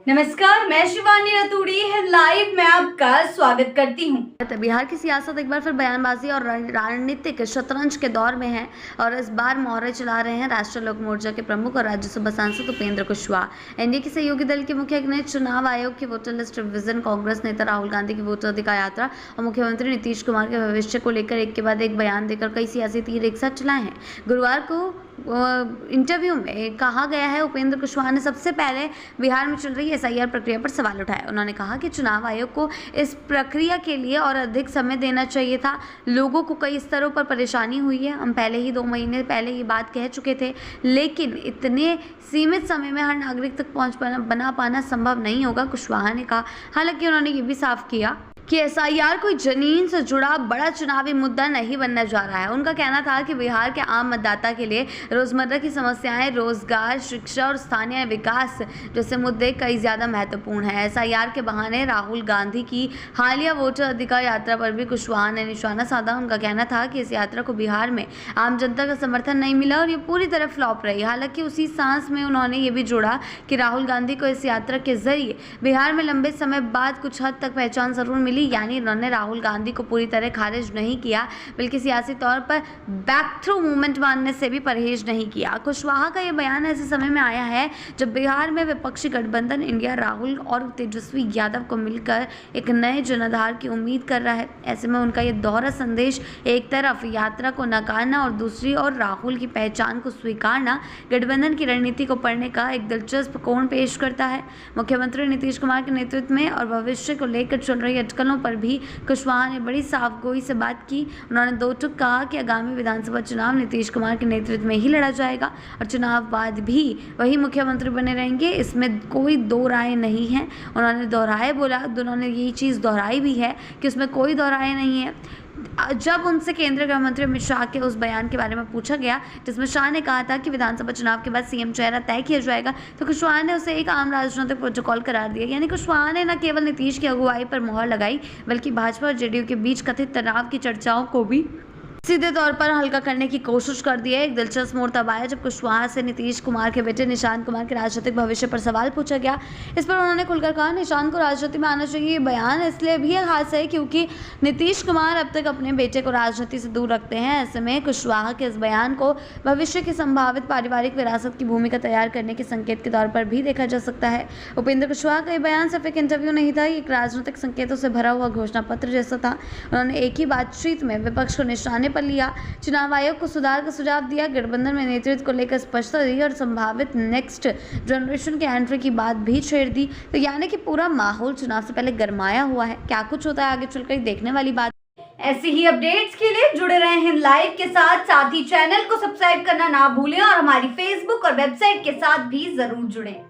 नमस्कार, मैं शिवानी रतूड़ी लाइव में आपका स्वागत करती हूँ। बिहार की सियासत एक बार फिर बयानबाजी और राजनीतिक शतरंज के दौर में है और इस बार मोहरे चला रहे हैं राष्ट्रीय लोक मोर्चा के प्रमुख और राज्यसभा सांसद उपेंद्र कुशवाहा। एनडीए के सहयोगी दल के मुखिया ने चुनाव आयोग की वोटर लिस्ट रिवीजन, कांग्रेस नेता राहुल गांधी की वोटर अधिकार यात्रा और मुख्यमंत्री नीतीश कुमार के भविष्य को लेकर एक के बाद एक बयान देकर कई सियासी तीर एक साथ चलाए हैं। गुरुवार को इंटरव्यू में कहा गया है, उपेंद्र कुशवाहा ने सबसे पहले बिहार में चल रही एसआईआर प्रक्रिया पर सवाल उठाया। उन्होंने कहा कि चुनाव आयोग को इस प्रक्रिया के लिए और अधिक समय देना चाहिए था। लोगों को कई स्तरों पर परेशानी हुई है। हम पहले ही 2 महीने पहले ये बात कह चुके थे, लेकिन इतने सीमित समय में हर नागरिक तक पहुंच बना पाना संभव नहीं होगा, कुशवाहा ने कहा। हालांकि उन्होंने ये भी साफ किया कि एसआईआर कोई जमीन से जुड़ा बड़ा चुनावी मुद्दा नहीं बनने जा रहा है। उनका कहना था कि बिहार के आम मतदाता के लिए रोजमर्रा की समस्याएं, रोजगार, शिक्षा और स्थानीय विकास जैसे मुद्दे कई ज्यादा महत्वपूर्ण हैं। एसआईआर के बहाने राहुल गांधी की हालिया वोटर अधिकार यात्रा पर भी कुशवाहा ने निशाना साधा। उनका कहना था कि इस यात्रा को बिहार में आम जनता का समर्थन नहीं मिला और ये पूरी तरह फ्लॉप रही। हालांकि उसी सांस में उन्होंने ये भी जोड़ा कि राहुल गांधी को इस यात्रा के जरिए बिहार में लंबे समय बाद कुछ हद तक पहचान जरूर मिली। यानी उन्होंने राहुल गांधी को पूरी तरह खारिज नहीं किया, बल्कि सियासी तौर पर बैक थ्रू मूवमेंट मानने से भी परहेज नहीं किया। कुशवाहा का यह बयान ऐसे समय में आया है जब बिहार में विपक्षी गठबंधन इंडिया राहुल और तेजस्वी यादव को मिलकर एक नए जनाधार की उम्मीद कर रहा है। ऐसे में उनका यह दोहरा संदेश, एक तरफ यात्रा को नकारना और दूसरी ओर राहुल की पहचान को स्वीकारना, गठबंधन की रणनीति को पढ़ने का एक दिलचस्प कोण पेश करता है। मुख्यमंत्री नीतीश कुमार के नेतृत्व में और भविष्य को लेकर चल रही अटकलों पर भी कुशवाहा ने बड़ी साफगोई से बात की। उन्होंने दो टूक कहा कि आगामी विधानसभा चुनाव नीतीश कुमार के नेतृत्व में ही लड़ा जाएगा और चुनाव बाद भी वही मुख्यमंत्री बने रहेंगे, इसमें कोई दो राय नहीं है। उन्होंने दोहराए बोला, उन्होंने यही चीज़ दोहराई भी है कि उसमें कोई दो राय नहीं है। जब उनसे केंद्रीय गृह मंत्री अमित शाह के उस बयान के बारे में पूछा गया जिसमें शाह ने कहा था कि विधानसभा चुनाव के बाद सीएम चेहरा तय किया जाएगा, तो कुशवाहा ने उसे एक आम राजनीतिक प्रोटोकॉल करार दिया। यानी कुशवाहा ने न केवल नीतीश की अगुवाई पर मोहर लगाई, बल्कि भाजपा और जेडीयू के बीच कथित तनाव की चर्चाओं को भी सीधे तौर पर हल्का करने की कोशिश कर दी है। एक दिलचस्प मोड़ तब आया जब कुशवाहा से नीतीश कुमार के बेटे निशांत कुमार के राजनीतिक भविष्य पर सवाल पूछा गया। इस पर उन्होंने खुलकर कहा, निशांत को राजनीति में आना चाहिए। ये बयान इसलिए भी खास है क्योंकि नीतीश कुमार अब तक अपने बेटे को राजनीति से दूर रखते हैं। ऐसे में कुशवाहा के इस बयान को भविष्य की संभावित पारिवारिक विरासत की भूमिका तैयार करने के संकेत के तौर पर भी देखा जा सकता है। उपेंद्र कुशवाहा का यह बयान सिर्फ एक इंटरव्यू नहीं था, एक राजनीतिक संकेतों से भरा हुआ घोषणा पत्र जैसा था। उन्होंने एक ही बातचीत में विपक्ष को निशाने पर लिया, चुनाव आयोग को सुधार का सुझाव दिया, गठबंधन में नेतृत्व को लेकर स्पष्टता दी और संभावित नेक्स्ट जनरेशन के एंट्री की बात भी छेड़ दी। तो यानी कि पूरा माहौल चुनाव से पहले गरमाया हुआ है। क्या कुछ होता है आगे चलकर देखने वाली बात। ऐसी ही अपडेट्स के लिए जुड़े रहे हैं लाइव के साथ ही चैनल को सब्सक्राइब करना ना भूलें और हमारी फेसबुक और वेबसाइट के साथ भी जरूर जुड़ें।